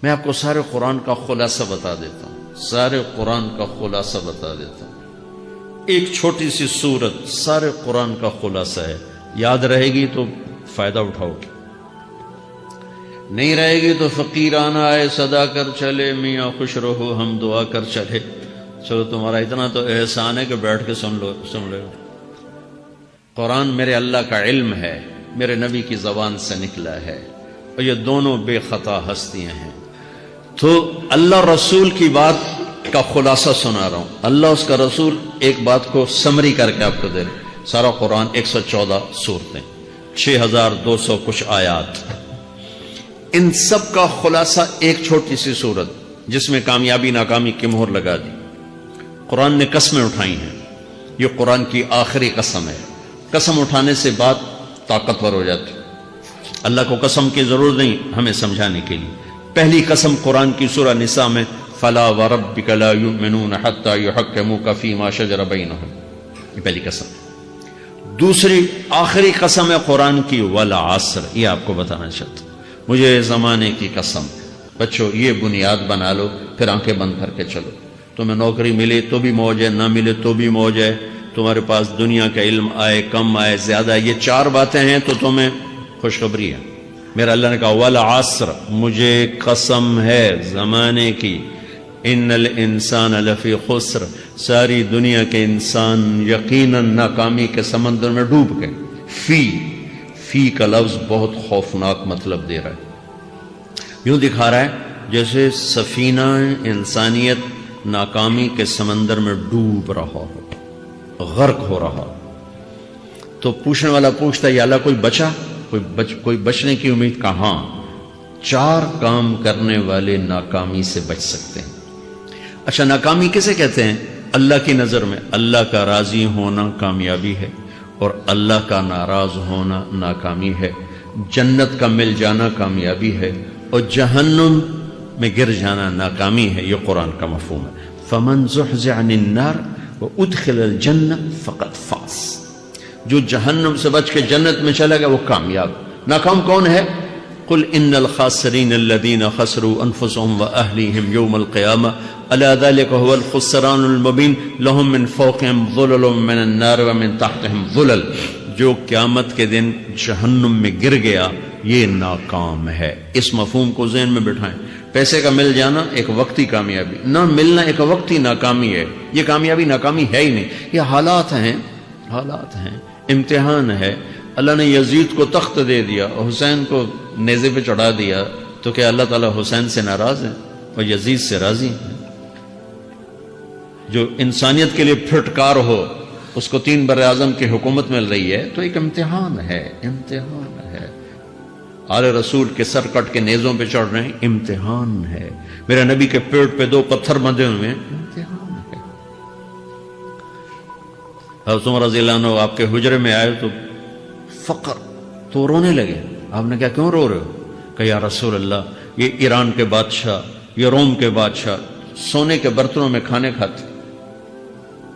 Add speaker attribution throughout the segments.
Speaker 1: میں آپ کو سارے قرآن کا خلاصہ بتا دیتا ہوں، سارے قرآن کا خلاصہ بتا دیتا ہوں۔ ایک چھوٹی سی سورت سارے قرآن کا خلاصہ ہے، یاد رہے گی تو فائدہ اٹھاؤ گے، نہیں رہے گی تو فقیرانہ آئے صدا کر چلے، میاں خوش رہو ہم دعا کر چلے۔ چلو تمہارا اتنا تو احسان ہے کہ بیٹھ کے سن لو۔ قرآن میرے اللہ کا علم ہے، میرے نبی کی زبان سے نکلا ہے، اور یہ دونوں بے خطا ہستیاں ہیں۔ تو اللہ رسول کی بات کا خلاصہ سنا رہا ہوں، اللہ اس کا رسول ایک بات کو سمری کر کے آپ کو دے رہے۔ سارا قرآن 114 سورتیں، 6200 کچھ آیات، ان سب کا خلاصہ ایک چھوٹی سی سورت جس میں کامیابی ناکامی کی مہر لگا دی۔ قرآن نے قسمیں اٹھائی ہیں، یہ قرآن کی آخری قسم ہے۔ قسم اٹھانے سے بات طاقتور ہو جاتی، اللہ کو قسم کی ضرورت نہیں ہمیں سمجھانے کے لیے۔ پہلی قسم قرآن کی سورہ نساء میں فلا وربک لا یؤمنون حتی یحکموک فیما شجر بینہم، یہ پہلی قسم۔ دوسری آخری قسم ہے قرآن کی والعصر، یہ آپ کو بتانا چاہتا ہوں۔ مجھے زمانے کی قسم، بچوں یہ بنیاد بنا لو، پھر آنکھیں بند کر کے چلو۔ تمہیں نوکری ملے تو بھی موج ہے، نہ ملے تو بھی موج ہے، تمہارے پاس دنیا کا علم آئے کم آئے زیادہ، یہ چار باتیں ہیں تو تمہیں خوشخبری ہے۔ میرا اللہ نے کہا والعصر، مجھے قسم ہے زمانے کی، ان الانسان لفی خسر، ساری دنیا کے انسان یقیناً ناکامی کے سمندر میں ڈوب گئے۔ فی کا لفظ بہت خوفناک مطلب دے رہا ہے، یوں دکھا رہا ہے جیسے سفینہ انسانیت ناکامی کے سمندر میں ڈوب رہا ہو، غرق ہو رہا۔ تو پوچھنے والا پوچھتا ہے یا اللہ کوئی بچا، کوئی بچنے کی امید کہاں؟ چار کام کرنے والے ناکامی سے بچ سکتے ہیں۔ اچھا ناکامی کسے کہتے ہیں؟ اللہ کی نظر میں اللہ کا راضی ہونا کامیابی ہے، اور اللہ کا ناراض ہونا ناکامی ہے۔ جنت کا مل جانا کامیابی ہے، اور جہنم میں گر جانا ناکامی ہے۔ یہ قرآن کا مفہوم ہے۔ فمن زحزح عن النار وادخل الجنہ فقد فاز، جو جہنم سے بچ کے جنت میں چلا گیا وہ کامیاب۔ ناکام کون ہے؟ قل ان الخاسرین الذین خسروا انفسهم واہلیہم یوم القیامہ الا ذلک هو الخسران المبین لهم من فوقهم ظلل من النار ومن تحتهم ظلل، جو قیامت کے دن جہنم میں گر گیا یہ ناکام ہے۔ اس مفہوم کو ذہن میں بٹھائیں۔ پیسے کا مل جانا ایک وقتی کامیابی، نہ ملنا ایک وقتی ناکامی ہے۔ یہ کامیابی ناکامی ہے ہی نہیں، یہ حالات ہیں، امتحان ہے۔ اللہ نے یزید کو تخت دے دیا اور حسین کو نیزے پہ چڑھا دیا، تو کیا اللہ تعالیٰ حسین سے ناراض ہے اور یزید سے راضی ہے؟ جو انسانیت کے لیے پھٹکار ہو اس کو 3 براعظم کی حکومت مل رہی ہے، تو ایک امتحان ہے، امتحان ہے۔ آل رسول کے سر کٹ کے نیزوں پہ چڑھ رہے ہیں، امتحان ہے۔ میرے نبی کے پیٹ پہ 2 پتھر بندھے ہوئے ہیں، امتحان ہے۔ حضرت عمر رضی اللہ عنہ آپ کے حجرے میں آئے تو فقر، تو رونے لگے۔ آپ نے کہا کیوں رو رہے ہو؟ کہ یا رسول اللہ یہ ایران کے بادشاہ، یہ روم کے بادشاہ سونے کے برتنوں میں کھانے کھاتے،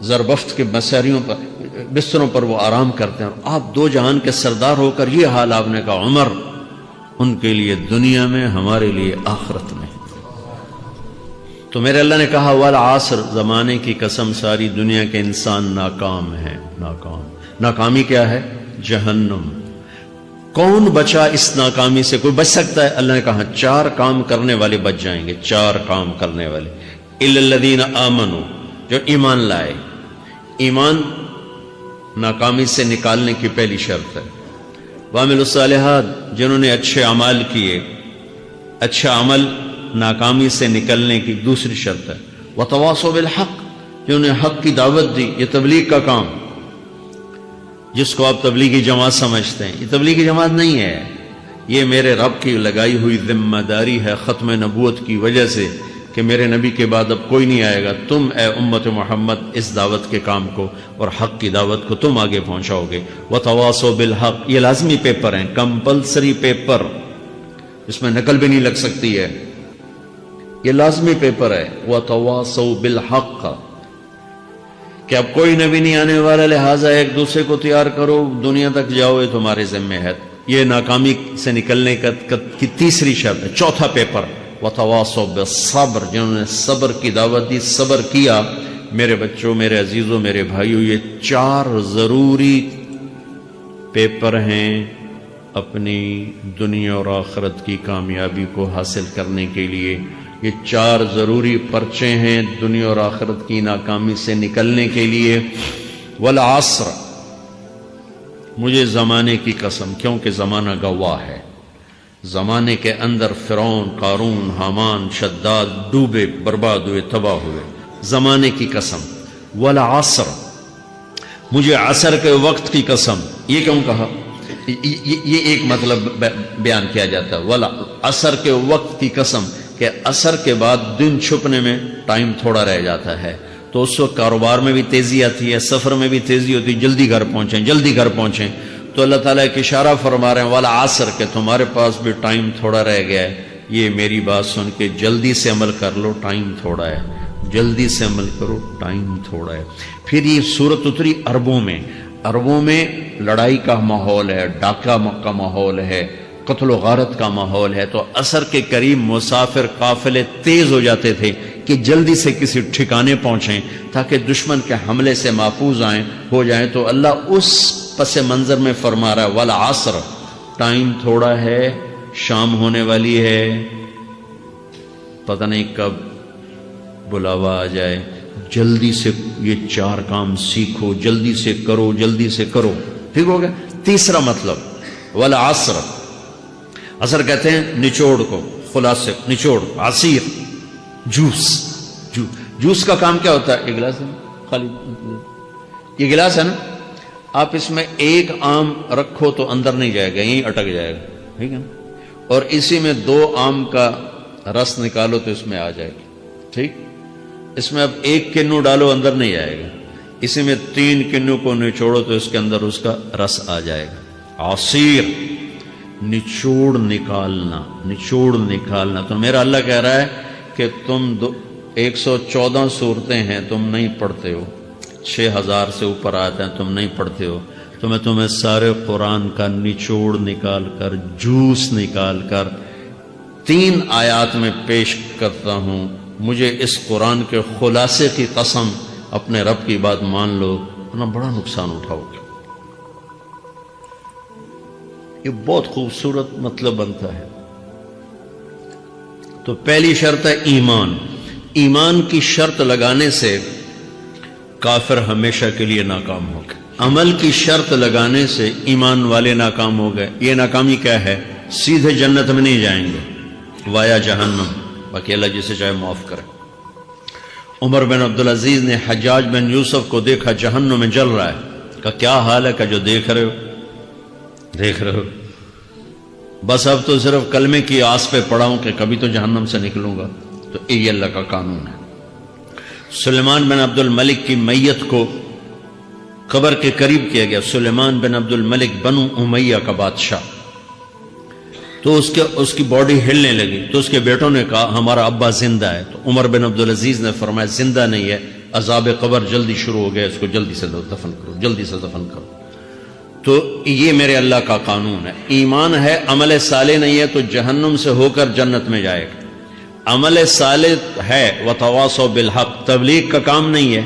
Speaker 1: زربفت کے بستروں پر وہ آرام کرتے ہیں، اور آپ 2 جہان کے سردار ہو کر یہ حال۔ آپ نے کہا عمر ان کے لیے دنیا میں، ہمارے لیے آخرت میں۔ تو میرے اللہ نے کہا والعصر، زمانے کی قسم ساری دنیا کے انسان ناکام ہیں، ناکام۔ ناکامی کیا ہے؟ جہنم۔ کون بچا اس ناکامی سے؟ کوئی بچ سکتا ہے؟ اللہ نے کہا 4 کام کرنے والے بچ جائیں گے، 4 کام کرنے والے۔ الا الذین آمنوا، جو ایمان لائے۔ ایمان ناکامی سے نکالنے کی پہلی شرط ہے۔ وعملوا الصالحات، جنہوں نے اچھے اعمال کیے۔ اچھا عمل ناکامی سے نکلنے کی دوسری شرط ہے۔ وتواصوا بالحق، جنہوں نے حق کی دعوت دی۔ یہ تبلیغ کا کام، جس کو آپ تبلیغی جماعت سمجھتے ہیں، یہ تبلیغی جماعت نہیں ہے، یہ میرے رب کی لگائی ہوئی ذمہ داری ہے ختم نبوت کی وجہ سے، کہ میرے نبی کے بعد اب کوئی نہیں آئے گا۔ تم اے امت محمد اس دعوت کے کام کو اور حق کی دعوت کو تم آگے پہنچاؤ گے۔ وتواصوا بالحق، یہ لازمی پیپر ہیں، کمپلسری پیپر، اس میں نقل بھی نہیں لگ سکتی ہے، یہ لازمی پیپر ہے۔ وتواصوا بالحق، کہ اب کوئی نبی نہیں آنے والا، لہٰذا ایک دوسرے کو تیار کرو، دنیا تک جاؤ، یہ تمہارے ذمہ ہے۔ یہ ناکامی سے نکلنے کی تیسری شرط ہے۔ چوتھا پیپر وتواصوا بالصبر، جنہوں نے صبر کی دعوت دی، صبر کیا۔ میرے بچوں، میرے عزیزوں، میرے بھائیوں، یہ 4 ضروری پیپر ہیں اپنی دنیا اور آخرت کی کامیابی کو حاصل کرنے کے لیے۔ یہ 4 ضروری پرچے ہیں دنیا اور آخرت کی ناکامی سے نکلنے کے لیے۔ والعصر، مجھے زمانے کی قسم، کیونکہ زمانہ گواہ ہے۔ زمانے کے اندر فرعون، قارون، حامان، شداد ڈوبے، برباد ہوئے، تباہ ہوئے۔ زمانے کی قسم۔ والعصر، مجھے عصر کے وقت کی قسم۔ یہ کیوں کہا؟ یہ ایک مطلب بیان کیا جاتا ہے، والعصر کے وقت کی قسم، کہ عصر کے بعد دن چھپنے میں ٹائم تھوڑا رہ جاتا ہے، تو اس وقت کاروبار میں بھی تیزی آتی ہے، سفر میں بھی تیزی ہوتی ہے، جلدی گھر پہنچیں، جلدی گھر پہنچیں۔ تو اللہ تعالیٰ ایک اشارہ فرما رہے ہیں والعصر، کہ تمہارے پاس بھی ٹائم تھوڑا رہ گیا ہے، یہ میری بات سن کے جلدی سے عمل کر لو، ٹائم تھوڑا ہے، جلدی سے عمل کرو، ٹائم تھوڑا ہے۔ پھر یہ سورت اتری عربوں میں، عربوں میں لڑائی کا ماحول ہے، ڈاکہ کا ماحول ہے، قتل و غارت کا ماحول ہے، تو عصر کے قریب مسافر قافلے تیز ہو جاتے تھے کہ جلدی سے کسی ٹھکانے پہنچیں تاکہ دشمن کے حملے سے محفوظ ہو جائیں۔ تو اللہ اس پس منظر میں فرما رہا ہے والعصر، ٹائم تھوڑا ہے، شام ہونے والی ہے، پتہ نہیں کب بلاوا آ جائے، جلدی سے یہ 4 کام سیکھو، جلدی سے کرو، جلدی سے کرو۔ ٹھیک ہو گیا؟ تیسرا مطلب والعصر، عصر کہتے ہیں نچوڑ کو، خلاصے، نچوڑ، عصیر، جوس کا کام کیا ہوتا ہے؟ یہ گلاس ہے خالی، یہ گلاس ہے نا، آپ اس میں 1 آم رکھو تو اندر نہیں جائے گا، یہیں اٹک جائے گا، ٹھیک ہے نا؟ اور اسی میں 2 آم کا رس نکالو تو اس میں آ جائے گا، ٹھیک؟ اس میں اب 1 کنو ڈالو، اندر نہیں آئے گا، اسی میں 3 کنو کو نچوڑو تو اس کے اندر اس کا رس آ جائے گا۔ عصیر، نچوڑ نکالنا، نچوڑ نکالنا۔ تو میرا اللہ کہہ رہا ہے کہ تم 114 صورتیں ہیں، تم نہیں پڑھتے ہو، 6000 سے اوپر آتے ہیں، تم نہیں پڑھتے ہو، تو میں تمہیں سارے قرآن کا نچوڑ نکال کر، جوس نکال کر 3 آیات میں پیش کرتا ہوں۔ مجھے اس قرآن کے خلاصے کی قسم، اپنے رب کی بات مان لو ورنہ بڑا نقصان اٹھاؤ گے۔ یہ بہت خوبصورت مطلب بنتا ہے۔ تو پہلی شرط ہے ایمان۔ ایمان کی شرط لگانے سے کافر ہمیشہ کے لیے ناکام ہو گئے، عمل کی شرط لگانے سے ایمان والے ناکام ہو گئے۔ یہ ناکامی کیا ہے؟ سیدھے جنت میں نہیں جائیں گے، وایا جہنم، باقی اللہ جسے چاہے معاف کرے۔ عمر بن عبدالعزیز نے حجاج بن یوسف کو دیکھا جہنم میں جل رہا ہے، کہا کیا حال ہے؟ کہ جو دیکھ رہے ہو، بس اب تو صرف کلمے کی آس پہ پڑا ہوں کہ کبھی تو جہنم سے نکلوں گا۔ تو یہ اللہ کا قانون ہے۔ سلیمان بن عبد الملک کی میت کو قبر کے قریب کیا گیا، سلیمان بن عبد الملک بنو امیہ کا بادشاہ، تو اس کی باڈی ہلنے لگی، تو اس کے بیٹوں نے کہا ہمارا ابا زندہ ہے۔ تو عمر بن عبدالعزیز نے فرمایا زندہ نہیں ہے، عذاب قبر جلدی شروع ہو گیا، اس کو جلدی سے دفن کرو، جلدی سے دفن کرو۔ تو یہ میرے اللہ کا قانون ہے۔ ایمان ہے، عمل صالح نہیں ہے تو جہنم سے ہو کر جنت میں جائے گا۔ عمل صالح ہے، وتواصوا بالحق، تبلیغ کا کام نہیں ہے،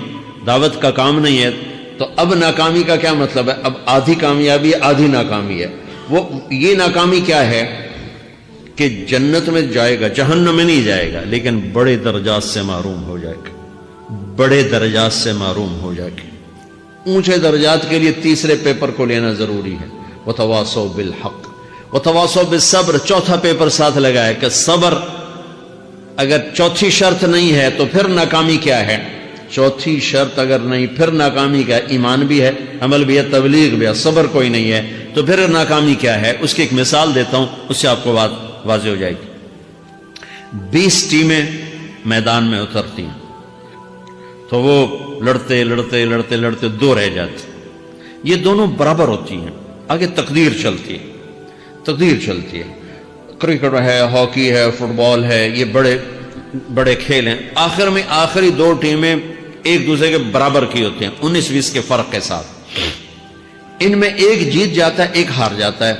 Speaker 1: دعوت کا کام نہیں ہے، تو اب ناکامی کا کیا مطلب ہے؟ اب آدھی کامیابی ہے، آدھی ناکامی ہے۔ وہ یہ ناکامی کیا ہے کہ جنت میں جائے گا، جہنم میں نہیں جائے گا، لیکن بڑے درجات سے محروم ہو جائے گا، بڑے درجات سے محروم ہو جائے گا۔ اونچے درجات کے لیے تیسرے پیپر کو لینا ضروری ہے، وتواصوا بالحق وتواصوا بالصبر۔ چوتھا پیپر ساتھ لگایا کہ صبر، اگر چوتھی شرط نہیں ہے تو پھر ناکامی کیا ہے؟ چوتھی شرط اگر نہیں، پھر ناکامی کیا ہے؟ ایمان بھی ہے، عمل بھی ہے، تبلیغ بھی ہے، صبر کوئی نہیں ہے، تو پھر ناکامی کیا ہے؟ اس کی ایک مثال دیتا ہوں، اس سے آپ کو بات واضح ہو جائے گی۔ 20 ٹیمیں میدان میں اترتی ہیں، تو وہ لڑتے لڑتے لڑتے لڑتے 2 رہ جاتے، یہ دونوں برابر ہوتی ہیں، آگے تقدیر چلتی ہے، تقدیر چلتی ہے۔ کرکٹ ہے، ہاکی ہے، فٹ بال ہے، یہ بڑے بڑے کھیل ہیں۔ آخر میں آخری 2 ٹیمیں ایک دوسرے کے برابر کی ہوتی ہیں، 19-20 کے فرق کے ساتھ۔ ان میں ایک جیت جاتا ہے، ایک ہار جاتا ہے۔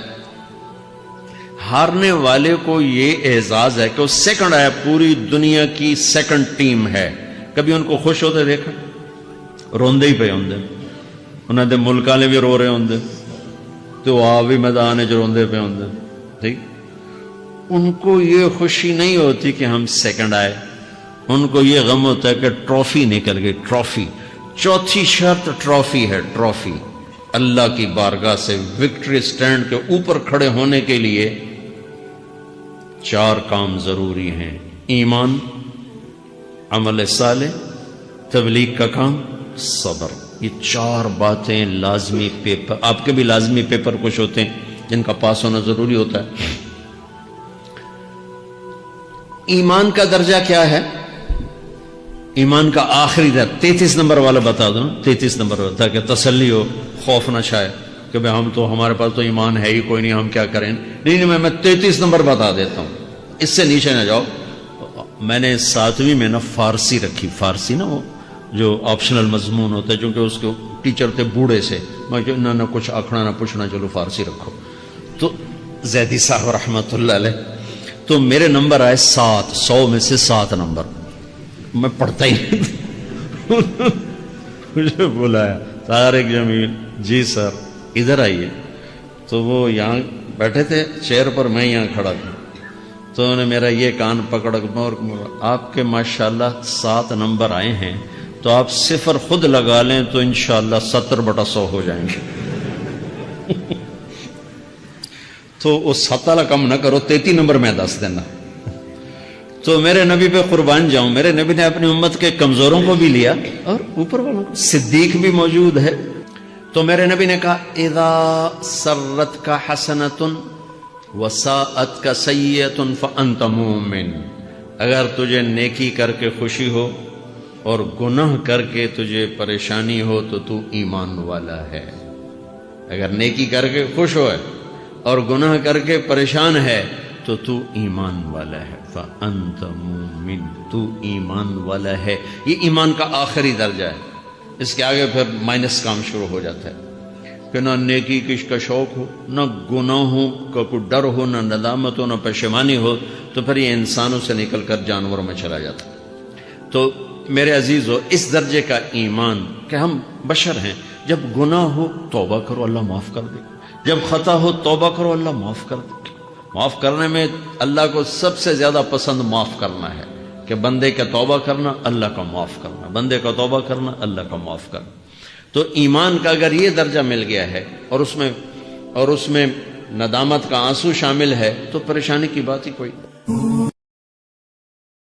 Speaker 1: ہارنے والے کو یہ اعزاز ہے کہ وہ سیکنڈ آیا، پوری دنیا کی سیکنڈ ٹیم ہے. کبھی ان کو خوش ہوتے دیکھا؟ روندے ہی پہ ہوندے، انہوں نے ملک والے بھی رو رہے ہوندے تو آپ بھی میدان جو روندے پہ ہوندے. ٹھیک، ان کو یہ خوشی نہیں ہوتی کہ ہم سیکنڈ آئے، ان کو یہ غم ہوتا ہے کہ ٹرافی نکل گئی. ٹرافی، چوتھی شرط ٹرافی ہے. ٹرافی اللہ کی بارگاہ سے وکٹری سٹینڈ کے اوپر کھڑے ہونے کے لیے 4 کام ضروری ہیں: ایمان، عمل صالح، تبلیغ کا کام، صبر. یہ 4 باتیں لازمی پیپر، آپ کے بھی لازمی پیپر کچھ ہوتے ہیں جن کا پاس ہونا ضروری ہوتا ہے. ایمان کا درجہ کیا ہے؟ ایمان کا آخری درجہ 33 نمبر والا بتا دو، 33 نمبر والا، تاکہ تسلی ہو، خوف نہ چھائے کہ بھئی ہمارے پاس تو ایمان ہے ہی کوئی نہیں، ہم کیا کریں. نہیں، میں 33 نمبر بتا دیتا ہوں، اس سے نیچے نہ جاؤ. میں نے 7ویں میں نا فارسی رکھی. فارسی نا وہ جو آپشنل مضمون ہوتا ہے، چونکہ اس کو ٹیچر تھے بوڑھے سے، میں کہ نہ کچھ آکھنا نہ پوچھنا، چلو فارسی رکھو. تو زیدی صاحب رحمۃ اللہ علیہ، تو میرے نمبر آئے 7، 100 میں سے 7 نمبر. میں پڑھتا ہی نہیں. مجھے بلایا طارق جمیل، جی سر ادھر آئیے. تو وہ یہاں بیٹھے تھے چیئر پر، میں یہاں کھڑا تھا. تو انہوں نے میرا یہ کان پکڑ اور آپ کے ماشاءاللہ 7 نمبر آئے ہیں، تو آپ 0 خود لگا لیں تو انشاءاللہ 70/100 ہو جائیں گے. تو وہ 7 والا کم نہ کرو، 33 نمبر میں 10 دینا. تو میرے نبی پہ قربان جاؤں، میرے نبی نے اپنی امت کے کمزوروں کو بھی لیا اور اوپر والوں کو. صدیق بھی موجود ہے. تو میرے نبی نے کہا اذا سرت کا حسنۃ وساءت کا سیئۃ فانت مومن. اگر تجھے نیکی کر کے خوشی ہو اور گناہ کر کے تجھے پریشانی ہو تو تو ایمان والا ہے. اگر نیکی کر کے خوش ہو اور گناہ کر کے پریشان ہے تو تو ایمان والا ہے. فانت مومن، تو ایمان والا ہے. یہ ایمان کا آخری درجہ ہے. اس کے آگے پھر مائنس کام شروع ہو جاتا ہے کہ نہ نیکی کا شوق ہو، نہ گناہوں کا کوئی ڈر ہو، نہ ندامت ہو، نہ پشیمانی ہو، تو پھر یہ انسانوں سے نکل کر جانوروں میں چلا جاتا ہے. تو میرے عزیزو، اس درجے کا ایمان کہ ہم بشر ہیں، جب گناہ ہو توبہ کرو، اللہ معاف کر دے. جب خطا ہو توبہ کرو، اللہ معاف کر دے. معاف کرنے میں اللہ کو سب سے زیادہ پسند معاف کرنا ہے، کہ بندے کا توبہ کرنا، اللہ کا معاف کرنا، بندے کا توبہ کرنا، اللہ کا معاف کرنا. تو ایمان کا اگر یہ درجہ مل گیا ہے اور اس میں ندامت کا آنسو شامل ہے تو پریشانی کی بات ہی کوئی